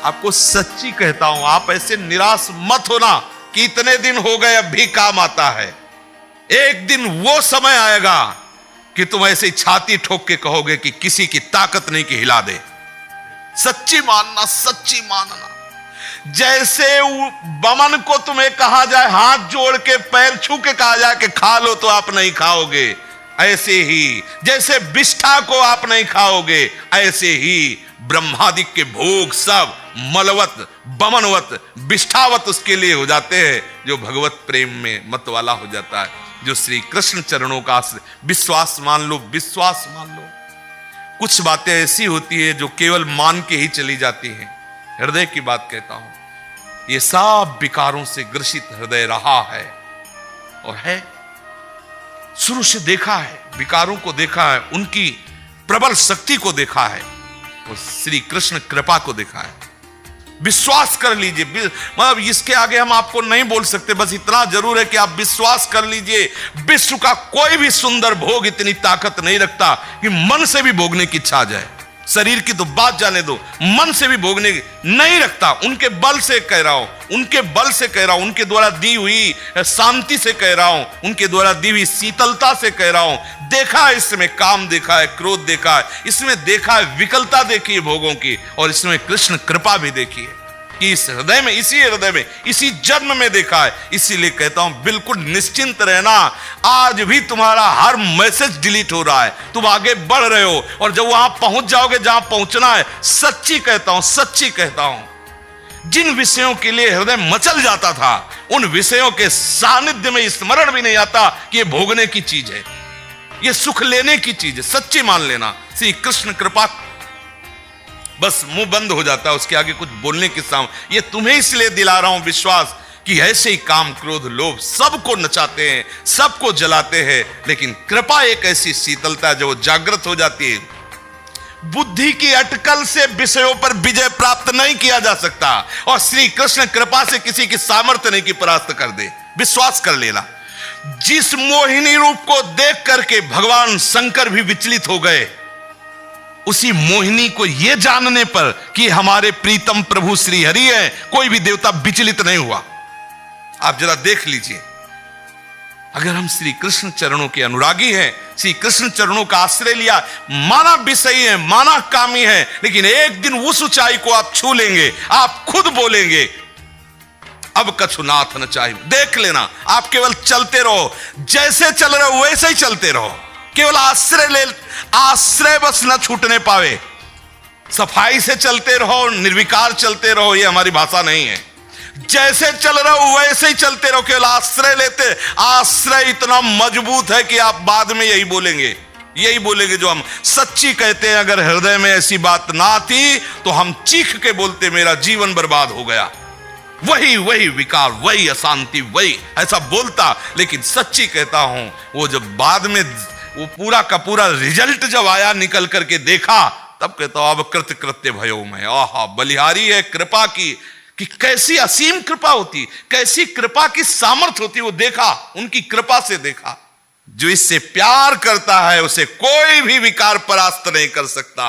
आपको सच्ची कहता हूं, आप ऐसे निराश मत होना कि इतने दिन हो गए अब भी काम आता है। एक दिन वो समय आएगा कि तुम ऐसे छाती ठोक के कहोगे कि किसी की ताकत नहीं कि हिला दे। सच्ची मानना, सच्ची मानना। जैसे बमन को तुम्हें कहा जाए, हाथ जोड़ के पैर छू के कहा जाए कि खा लो, तो आप नहीं खाओगे। ऐसे ही जैसे विष्ठा को आप नहीं खाओगे, ऐसे ही ब्रह्मादिक के भोग सब मलवत, बमनवत, विष्ठावत उसके लिए हो जाते हैं जो भगवत प्रेम में मत वाला हो जाता है, जो श्री कृष्ण चरणों का विश्वास मान लो, विश्वास मान लो। कुछ बातें ऐसी होती है जो केवल मान के ही चली जाती हैं। हृदय की बात कहता हूं, ये सब विकारों से ग्रसित हृदय रहा है और है, शुरू से देखा है, विकारों को देखा है, उनकी प्रबल शक्ति को देखा है और श्री कृष्ण कृपा को देखा है। विश्वास कर लीजिए, मतलब इसके आगे हम आपको नहीं बोल सकते, बस इतना जरूर है कि आप विश्वास कर लीजिए, विश्व का कोई भी सुंदर भोग इतनी ताकत नहीं रखता कि मन से भी भोगने की इच्छा आ जाए। शरीर की तो बात जाने दो, मन से भी भोगने नहीं रखता। उनके बल से कह रहा हूं, उनके बल से कह रहा हूं, उनके द्वारा दी हुई शांति से कह रहा हूं, उनके द्वारा दी हुई शीतलता से कह रहा हूं। देखा है इसमें, काम देखा है, क्रोध देखा है, इसमें देखा है विकलता देखी है भोगों की, और इसमें कृष्ण कृपा भी देखी है कि इस हृदय में, इसी हृदय में, इसी जन्म में देखा है। इसीलिए कहता हूं बिल्कुल निश्चिंत रहना। आज भी तुम्हारा हर मैसेज डिलीट हो रहा है, तुम आगे बढ़ रहे हो, और जब वहां पहुंच जाओगे जहां पहुंचना है, सच्ची कहता हूं, सच्ची कहता हूं, जिन विषयों के लिए हृदय मचल जाता था, उन विषयों के सानिध्य में स्मरण भी नहीं आता कि ये भोगने की चीज है, ये सुख लेने की चीज है। सच्ची मान लेना, श्री कृष्ण कृपा, बस मुंह बंद हो जाता है उसके आगे कुछ बोलने के सामने। ये तुम्हें इसलिए दिला रहा हूं विश्वास कि ऐसे ही काम, क्रोध, लोभ सबको नचाते हैं, सबको जलाते हैं, लेकिन कृपा एक ऐसी शीतलता जो जागृत हो जाती है। बुद्धि की अटकल से विषयों पर विजय प्राप्त नहीं किया जा सकता, और श्री कृष्ण कृपा से किसी की सामर्थ्य नहीं की परास्त कर दे। विश्वास कर लेना। जिस मोहिनी रूप को देख करके भगवान शंकर भी विचलित हो गए, उसी मोहिनी को यह जानने पर कि हमारे प्रीतम प्रभु श्री हरि है, कोई भी देवता विचलित नहीं हुआ। आप जरा देख लीजिए, अगर हम श्री कृष्ण चरणों के अनुरागी हैं, श्री कृष्ण चरणों का आश्रय लिया, माना विषयी है, माना कामी है, लेकिन एक दिन उस ऊंचाई को आप छू लेंगे, आप खुद बोलेंगे अब कछु नाथ न चाहिए। देख लेना, आप केवल चलते रहो, जैसे चल रहे हो वैसे ही चलते रहो, केवल आश्रय ले, आश्रय बस न छूटने पावे। सफाई से चलते रहो, निर्विकार चलते रहो, ये हमारी भाषा नहीं है। जैसे चल रहे हो वैसे ही चलते रहो, केवल आश्रय लेते। आश्रय इतना मजबूत है कि आप बाद में यही बोलेंगे, यही बोलेंगे जो हम सच्ची कहते हैं। अगर हृदय में ऐसी बात ना आती तो हम चीख के बोलते मेरा जीवन बर्बाद हो गया, वही वही विकार, वही अशांति, वही ऐसा बोलता। लेकिन सच्ची कहता हूं, वो जब बाद में वो पूरा का पूरा रिजल्ट जब आया, निकल करके देखा, तब कहता हूं अब कृत्य कृत्य भयो में। आहा, बलिहारी है कृपा की, कि कैसी असीम कृपा होती, कैसी कृपा की सामर्थ्य होती, वो देखा, उनकी कृपा से देखा। जो इससे प्यार करता है उसे कोई भी विकार परास्त नहीं कर सकता।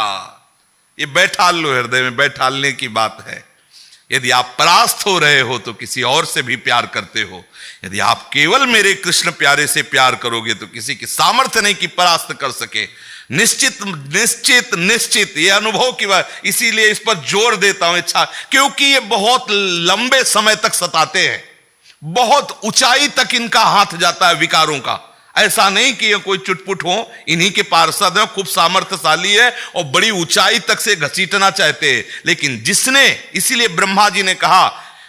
ये बैठाल लो, हृदय में बैठालने की बात है। यदि आप परास्त हो रहे हो तो किसी और से भी प्यार करते हो, यदि आप केवल मेरे कृष्ण प्यारे से प्यार करोगे तो किसी की सामर्थ्य नहीं कि परास्त कर सके। निश्चित निश्चित निश्चित ये अनुभव की बात, इसीलिए इस पर जोर देता हूं इच्छा, क्योंकि ये बहुत लंबे समय तक सताते हैं, बहुत ऊंचाई तक इनका हाथ जाता है विकारों का। ऐसा नहीं कि ये कोई चुटपुट हो, इन्हीं के पार्षद है, खूब सामर्थ्यशाली है और बड़ी ऊंचाई तक से घसीटना चाहते हैं। लेकिन जिसने, इसीलिए ब्रह्मा जी ने कहा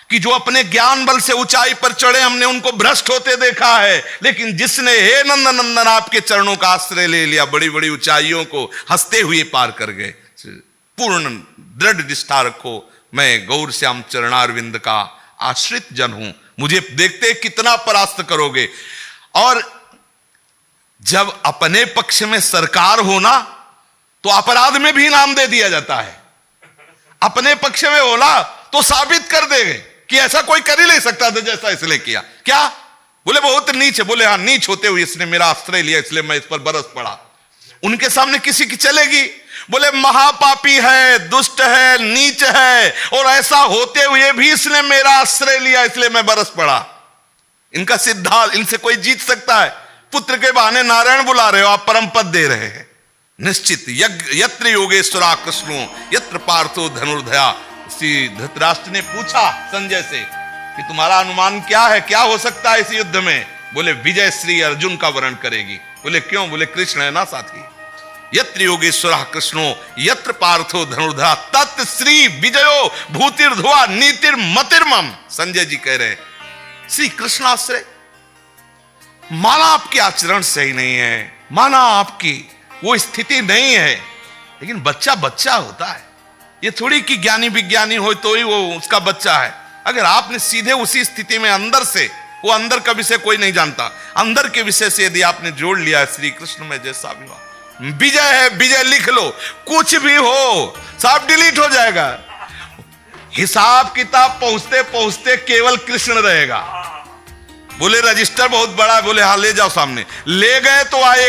कि जो अपने ज्ञान बल से ऊंचाई पर चढ़े, हमने उनको भ्रष्ट होते देखा है, लेकिन जिसने हे नंदन नंदन आपके चरणों का आश्रय ले लिया, बड़ी बड़ी ऊंचाइयों को हंसते हुए पार कर गए। पूर्ण दृढ़ निष्ठा रखो, मैं गौर श्याम चरणारविंद का आश्रित जन हूं, मुझे देखते कितना परास्त करोगे। और जब अपने पक्ष में सरकार होना तो अपराध में भी इनाम दे दिया जाता है। अपने पक्ष में होला तो साबित कर देंगे कि ऐसा कोई कर ही नहीं सकता था जैसा इसने किया। क्या बोले? बहुत नीच है। बोले हाँ, नीच होते हुए इसने मेरा आश्रय लिया, इसलिए मैं इस पर बरस पड़ा। उनके सामने किसी की चलेगी, बोले महापापी है, दुष्ट है, नीच है, और ऐसा होते हुए भी इसने मेरा आश्रय लिया, इसलिए मैं बरस पड़ा। इनका सिद्धांत, इनसे कोई जीत सकता है? पुत्र के बहाने नारायण बुला रहे हो आप, परम पद दे रहे हैं। निश्चित यत्र योगेश्वरा कृष्णो यत्र पार्थो धनुर्धया। श्री धृतराष्ट्र ने पूछा संजय से कि तुम्हारा अनुमान क्या है, क्या हो सकता है इस युद्ध में? बोले विजय श्री अर्जुन का वर्ण करेगी। बोले क्यों? बोले कृष्ण है ना साथी। यत्र योगेश्वरः कृष्णो यत्र पार्थो धनुर्धरा तत् श्री विजयो भूतिर्धुआ नीतिर्मतिर्मम। संजय जी कह रहे श्री कृष्णाश्रय, माना आपके आचरण सही नहीं है, माना आपकी वो स्थिति नहीं है, लेकिन बच्चा बच्चा होता है। ये थोड़ी कि ज्ञानी विज्ञानी हो तो ही वो उसका बच्चा है। अगर आपने सीधे उसी स्थिति में अंदर से, वो अंदर का विषय कोई नहीं जानता, अंदर के विषय से यदि आपने जोड़ लिया श्री कृष्ण में जैसा भी हुआ, विजय है, विजय लिख लो, कुछ भी हो सब डिलीट हो जाएगा। हिसाब किताब पहुंचते पहुंचते केवल कृष्ण रहेगा। बोले रजिस्टर बहुत बड़ा है, बोले हाँ ले जाओ सामने, ले गए तो आए